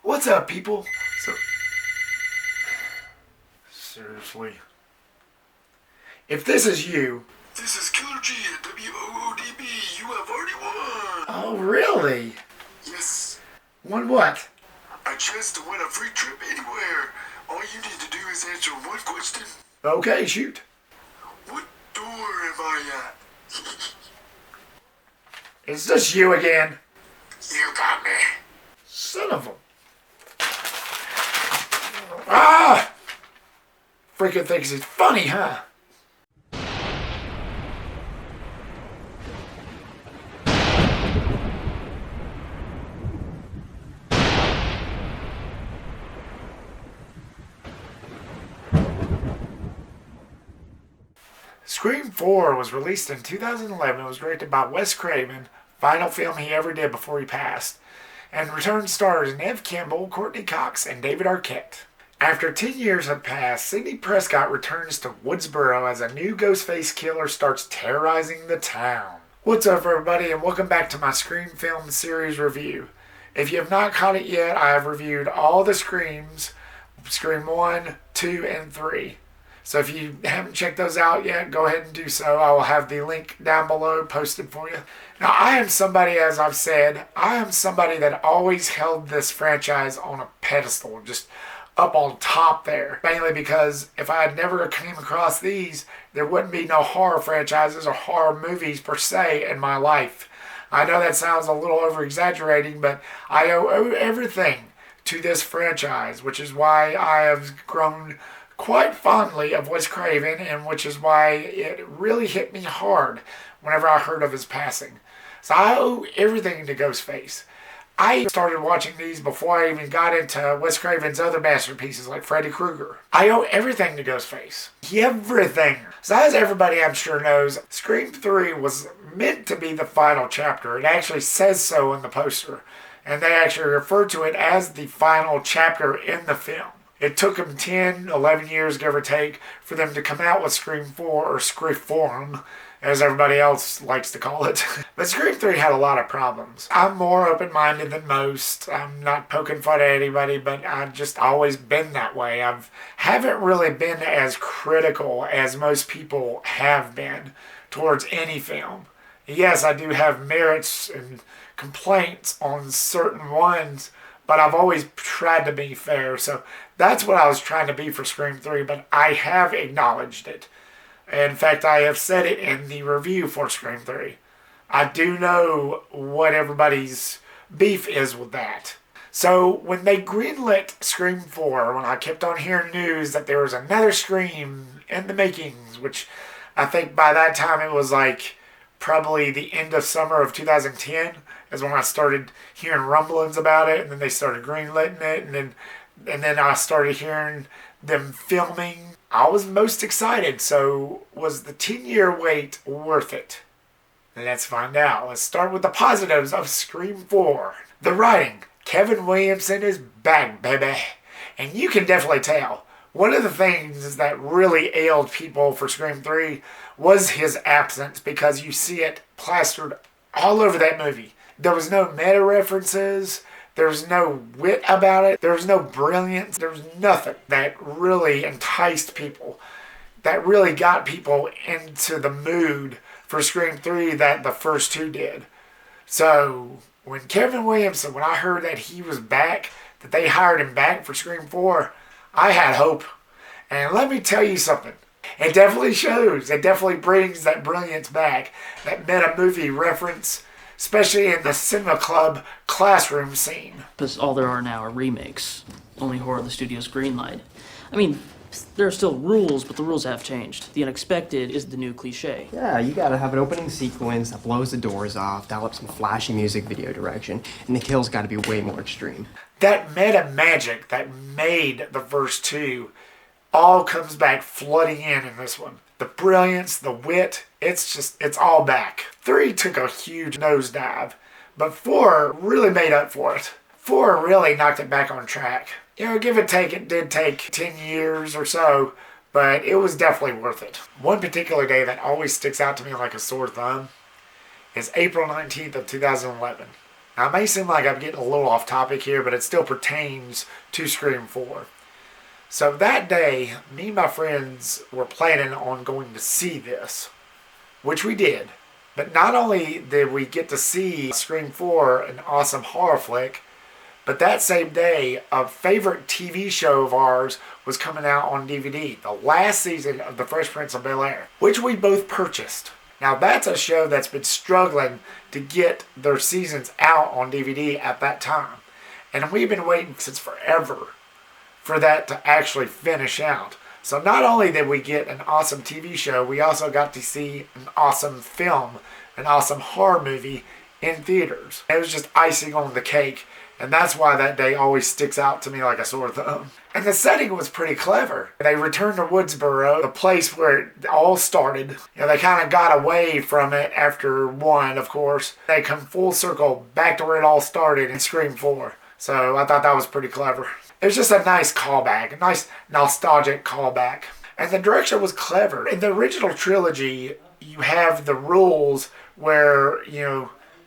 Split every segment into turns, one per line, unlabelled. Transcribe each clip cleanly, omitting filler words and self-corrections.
What's up, people? Seriously. If this is you...
This is Killer G at WOODB. You have already won.
Oh, really?
Yes.
Won what?
A chance to win a free trip anywhere. All you need to do is answer one question.
Okay, shoot.
What door am I at?
Is this you again?
You got me.
Son of a... Ah! Freaking thinks it's funny, huh? Scream 4 was released in 2011. It was directed by Wes Craven, final film he ever did before he passed, and returned stars Neve Campbell, Courteney Cox, and David Arquette. After 10 years have passed, Sidney Prescott returns to Woodsboro as a new Ghostface Killer starts terrorizing the town. What's up, everybody, and welcome back to my Scream film series review. If you have not caught it yet, I have reviewed all the Screams, Scream 1, 2, and 3. So if you haven't checked those out yet, go ahead and do so. I will have the link down below posted for you. Now, I am somebody, as I've said, I am somebody that always held this franchise on a pedestal, just up on top there. Mainly because if I had never came across these, there wouldn't be no horror franchises or horror movies per se in my life. I know that sounds a little over-exaggerating, but I owe everything to this franchise, which is why I have grown quite fondly of Wes Craven, and which is why it really hit me hard whenever I heard of his passing. So I owe everything to Ghostface. I started watching these before I even got into Wes Craven's other masterpieces like Freddy Krueger. I owe everything to Ghostface. Everything. So as everybody I'm sure knows, Scream 3 was meant to be the final chapter. It actually says so in the poster. And they actually refer to it as the final chapter in the film. It took them 10, 11 years, give or take, for them to come out with Scream 4, or Scream, as everybody else likes to call it. But Scream 3 had a lot of problems. I'm more open-minded than most. I'm not poking fun at anybody, but I've just always been that way. Haven't really been as critical as most people have been towards any film. Yes, I do have merits and complaints on certain ones, but I've always tried to be fair, so that's what I was trying to be for Scream 3, but I have acknowledged it. In fact, I have said it in the review for Scream 3. I do know what everybody's beef is with that. So when they greenlit Scream 4, when I kept on hearing news that there was another Scream in the makings, which I think by that time it was like probably the end of summer of 2010, is when I started hearing rumblings about it, and then they started greenlighting it, and then I started hearing them filming. I was most excited, so was the 10-year wait worth it? Let's find out. Let's start with the positives of Scream 4. The writing. Kevin Williamson is back, baby. And you can definitely tell. One of the things that really ailed people for Scream 3 was his absence, because you see it plastered all over that movie. There was no meta references. There was no wit about it. There was no brilliance. There was nothing that really enticed people, that really got people into the mood for Scream 3 that the first two did. So when Kevin Williamson, when I heard that he was back, that they hired him back for Scream 4, I had hope. And let me tell you something. It definitely shows. It definitely brings that brilliance back. That meta movie reference, especially in the cinema club classroom scene.
Because all there are now are remakes. Only horror the studio's greenlight. I mean, there are still rules, but the rules have changed. The unexpected is the new cliche.
Yeah, you gotta have an opening sequence that blows the doors off, dial up some flashy music video direction, and the kill's gotta be way more extreme.
That meta magic that made the first two all comes back flooding in this one. The brilliance, the wit, it's all back. 3 took a huge nosedive, but 4 really made up for it. 4 really knocked it back on track. You know, give or take, it did take 10 years or so, but it was definitely worth it. One particular day that always sticks out to me like a sore thumb is April 19th of 2011. Now, it may seem like I'm getting a little off topic here, but it still pertains to Scream 4. So that day, me and my friends were planning on going to see this, which we did. But not only did we get to see Scream 4, an awesome horror flick, but that same day, a favorite TV show of ours was coming out on DVD, the last season of The Fresh Prince of Bel-Air, which we both purchased. Now that's a show that's been struggling to get their seasons out on DVD at that time. And we've been waiting since forever for that to actually finish out. So not only did we get an awesome TV show, we also got to see an awesome film, an awesome horror movie in theaters. It was just icing on the cake. And that's why that day always sticks out to me like a sore thumb. And the setting was pretty clever. They returned to Woodsboro, the place where it all started. They kind of got away from it after 1, of course. They come full circle back to where it all started in Scream 4. So I thought that was pretty clever. It was just a nice callback, a nice nostalgic callback. And the direction was clever. In the original trilogy, you have the rules where,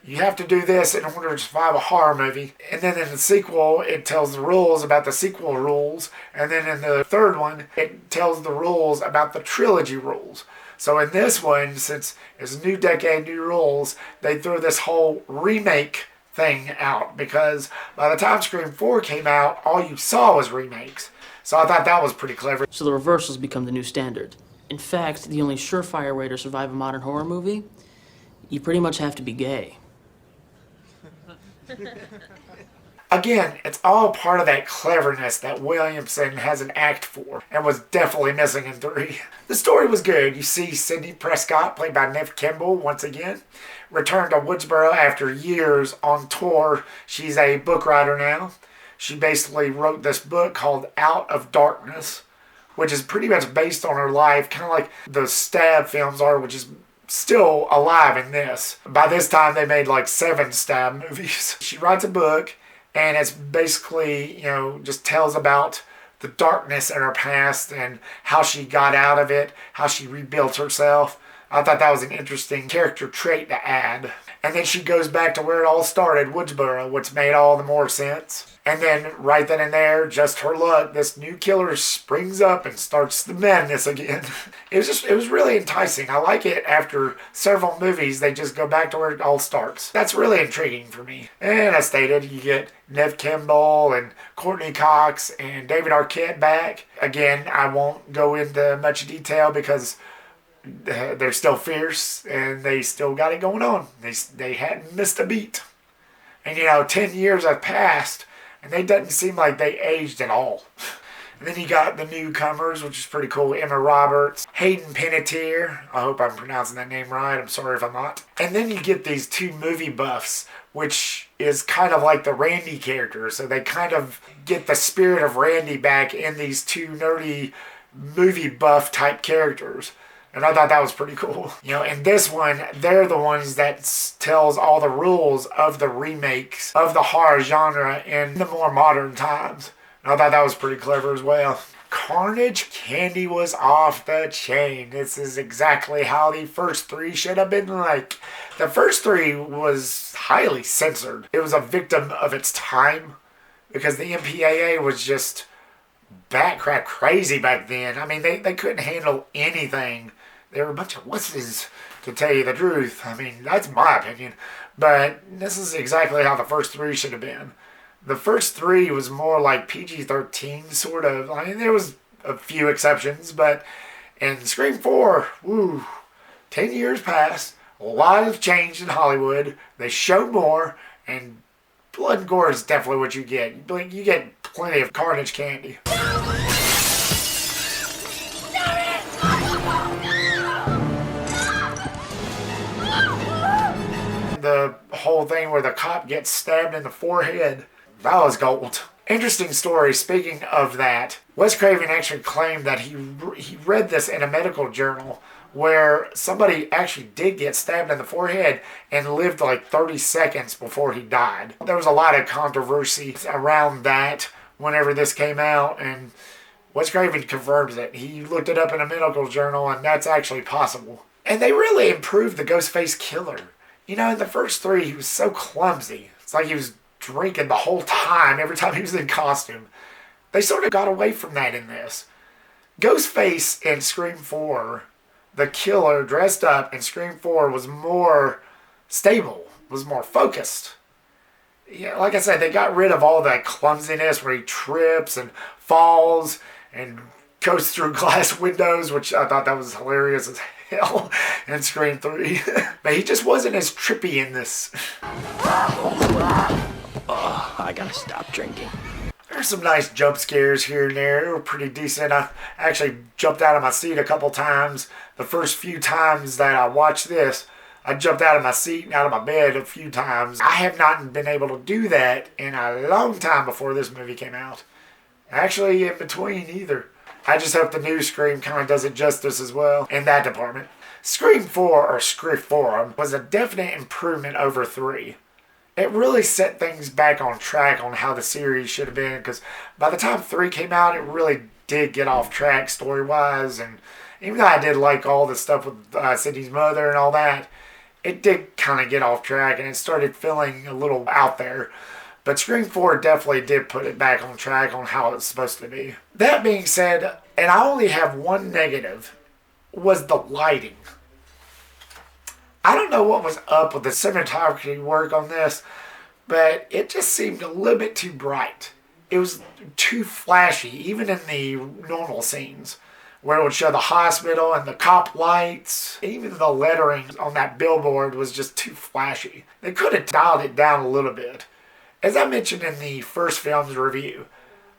you have to do this in order to survive a horror movie. And then in the sequel, it tells the rules about the sequel rules. And then in the third one, it tells the rules about the trilogy rules. So in this one, since it's a new decade, new rules, they threw this whole remake thing out. Because by the time Scream 4 came out, all you saw was remakes. So I thought that was pretty clever.
So the reversals become the new standard. In fact, the only surefire way to survive a modern horror movie, you pretty much have to be gay.
Again, it's all part of that cleverness that Williamson has an act for, and was definitely missing in 3. The story was good. You see Sidney Prescott, played by Neve Campbell, once again, returned to Woodsboro after years on tour. She's a book writer now. She basically wrote this book called Out of Darkness, which is pretty much based on her life, kind of like the Stab films are, which is still alive in this. By this time, they made like 7 Stab movies. She writes a book, and it's basically, just tells about the darkness in her past and how she got out of it, how she rebuilt herself. I thought that was an interesting character trait to add. And then she goes back to where it all started, Woodsboro, which made all the more sense. And then right then and there, just her luck, this new killer springs up and starts the madness again. It was really enticing. I like it after several movies, they just go back to where it all starts. That's really intriguing for me. And as stated, you get Neve Campbell and Courteney Cox and David Arquette back. Again, I won't go into much detail because they're still fierce and they still got it going on. They hadn't missed a beat. And 10 years have passed and they doesn't seem like they aged at all. And then you got the Newcomers, which is pretty cool. Emma Roberts, Hayden Panettiere. I hope I'm pronouncing that name right. I'm sorry if I'm not. And then you get these 2 movie buffs, which is kind of like the Randy character. So they kind of get the spirit of Randy back in these 2 nerdy movie buff type characters. And I thought that was pretty cool. In this one, they're the ones that tells all the rules of the remakes of the horror genre in the more modern times. And I thought that was pretty clever as well. Carnage Candy was off the chain. This is exactly how the first 3 should have been like. The first 3 was highly censored. It was a victim of its time because the MPAA was just bat-crap crazy back then. I mean, they couldn't handle anything. They were a bunch of wusses, to tell you the truth. I mean, that's my opinion. But this is exactly how the first 3 should have been. The first 3 was more like PG-13, sort of. I mean, there was a few exceptions, but in Scream 4, 10 years passed. A lot has changed in Hollywood. They show more, and blood and gore is definitely what you get. You get plenty of carnage candy. The whole thing where the cop gets stabbed in the forehead, that was gold. Interesting story, speaking of that, Wes Craven actually claimed that he read this in a medical journal where somebody actually did get stabbed in the forehead and lived like 30 seconds before he died. There was a lot of controversy around that whenever this came out, and Wes Craven confirms it. He looked it up in a medical journal, and that's actually possible. And they really improved the Ghostface Killer. In the first 3, he was so clumsy, It's like he was drinking the whole time, every time he was in costume. They sort of got away from that in this. Ghostface in Scream 4, the killer dressed up in Scream 4 was more stable, was more focused. Yeah, like I said, they got rid of all that clumsiness where he trips and falls and goes through glass windows, which I thought that was hilarious as hell in Scream 3. But he just wasn't as trippy in this.
Oh, I gotta stop drinking.
There's some nice jump scares here and there. They were pretty decent. I actually jumped out of my seat a couple times. The first few times that I watched this, I jumped out of my seat and out of my bed a few times. I have not been able to do that in a long time before this movie came out. Actually, in between either. I just hope the new Scream kind of does it justice as well in that department. Scream 4, or Scream 4, was a definite improvement over 3. It really set things back on track on how the series should have been, because by the time 3 came out, it really did get off track story-wise, and even though I did like all the stuff with Sidney's mother and all that, it did kind of get off track, and it started feeling a little out there. But Scream 4 definitely did put it back on track on how it's supposed to be. That being said, and I only have one negative, was the lighting. I don't know what was up with the cinematography work on this, but it just seemed a little bit too bright. It was too flashy, even in the normal scenes, where it would show the hospital and the cop lights. Even the lettering on that billboard was just too flashy. They could have dialed it down a little bit. As I mentioned in the first film's review,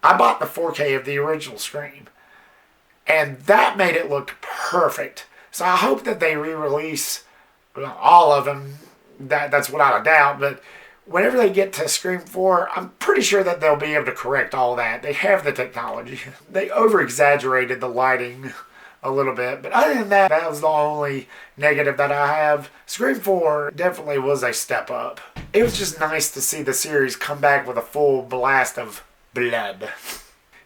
I bought the 4K of the original Scream, and that made it look perfect. So I hope that they re-release all of them. That's without a doubt, but whenever they get to Scream 4, I'm pretty sure that they'll be able to correct all that. They have the technology. They over-exaggerated the lighting a little bit, but other than that, that was the only negative that I have. Scream 4 definitely was a step up. It was just nice to see the series come back with a full blast of blood.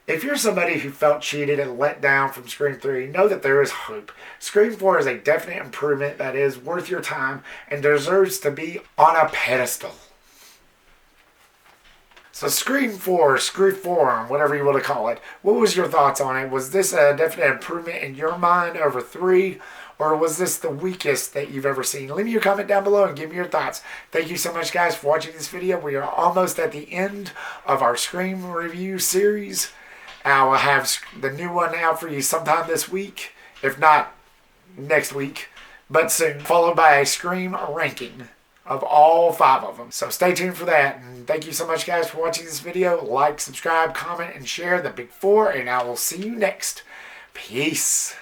If you're somebody who felt cheated and let down from Scream 3, know that there is hope. Scream 4 is a definite improvement that is worth your time and deserves to be on a pedestal. So Scream 4, Scream 4, whatever you want to call it, what was your thoughts on it? Was this a definite improvement in your mind over 3? Or was this the weakest that you've ever seen? Leave me your comment down below and give me your thoughts. Thank you so much, guys, for watching this video. We are almost at the end of our Scream review series. I will have the new one out for you sometime this week, if not next week, but soon, followed by a Scream ranking of all 5 of them. So stay tuned for that, and thank you so much, guys, for watching this video. Like, subscribe, comment, and share the big 4, and I will see you next. Peace.